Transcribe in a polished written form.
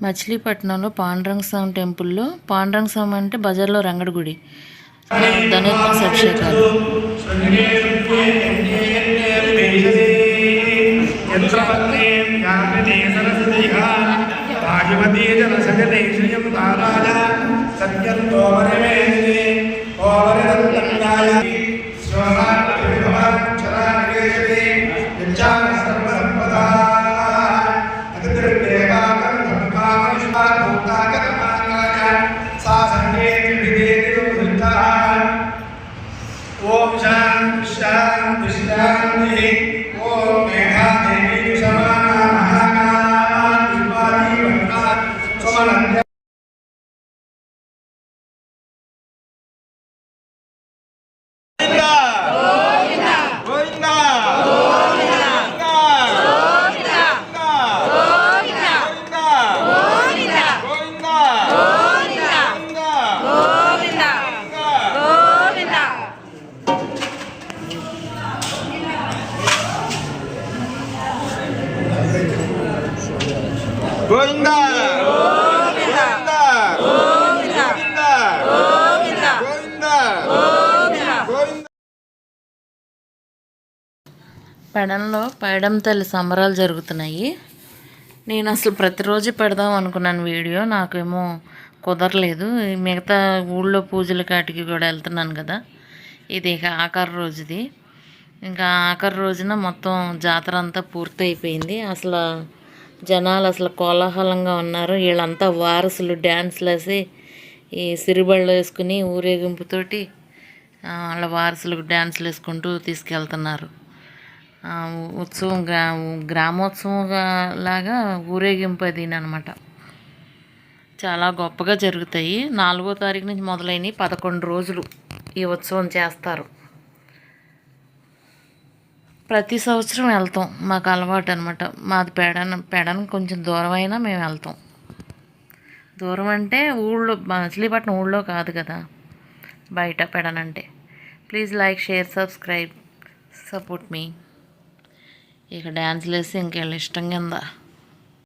మచిలీపట్నంలో పాండురంగ స్వామి టెంపుల్లో పాండురంగ స్వామి అంటే బజార్లో రంగడి గుడి ధనుర్మాస అభిషేకాలు. ओम शांति शांति शांति ओम मेघा देवी समाना महाकाल विपारी वंकार समनंद గోవిందా గోవిందా గోవిందా గోవిందా గోవిందా గోవిందా. పెడంలో పైడం తల్లి సంబరాలు జరుగుతున్నాయి. నేను అసలు ప్రతిరోజు పెడదాం అనుకున్నాను వీడియో, నాకేమో కుదరలేదు. మిగతా ఊళ్ళో పూజల కాటికి కూడా వెళ్తున్నాను కదా, ఇది ఇక ఆఖరి రోజుది. ఇంకా ఆఖరి రోజున మొత్తం జాతర అంతా పూర్తి అయిపోయింది. అసలు జనాలు అసలు కోలాహలంగా ఉన్నారు. వీళ్ళంతా వారసులు డ్యాన్స్లు వేసి ఈ సిరిబళ్ళు వేసుకుని ఊరేగింపుతోటి వాళ్ళ వారసులకు డ్యాన్స్లు వేసుకుంటూ తీసుకెళ్తున్నారు. ఉత్సవం గ్రామోత్సవం లాగా ఊరేగింపు అది అనమాట. చాలా గొప్పగా జరుగుతాయి. 4వ తారీఖు నుంచి మొదలైనవి 11 రోజులు ఈ ఉత్సవం చేస్తారు. ప్రతి సంవత్సరం వెళ్తాం, మాకు అలవాటు అనమాట. మాది పెడన కొంచెం దూరం అయినా మేము వెళ్తాం. దూరం అంటే ఊళ్ళో, మచిలీపట్నం ఊళ్ళో కాదు కదా, బయట పెడనంటే. Please like, share, subscribe, support మీ. ఇక డ్యాన్స్లు వేసి ఇంకెళ్ళ ఇష్టం కింద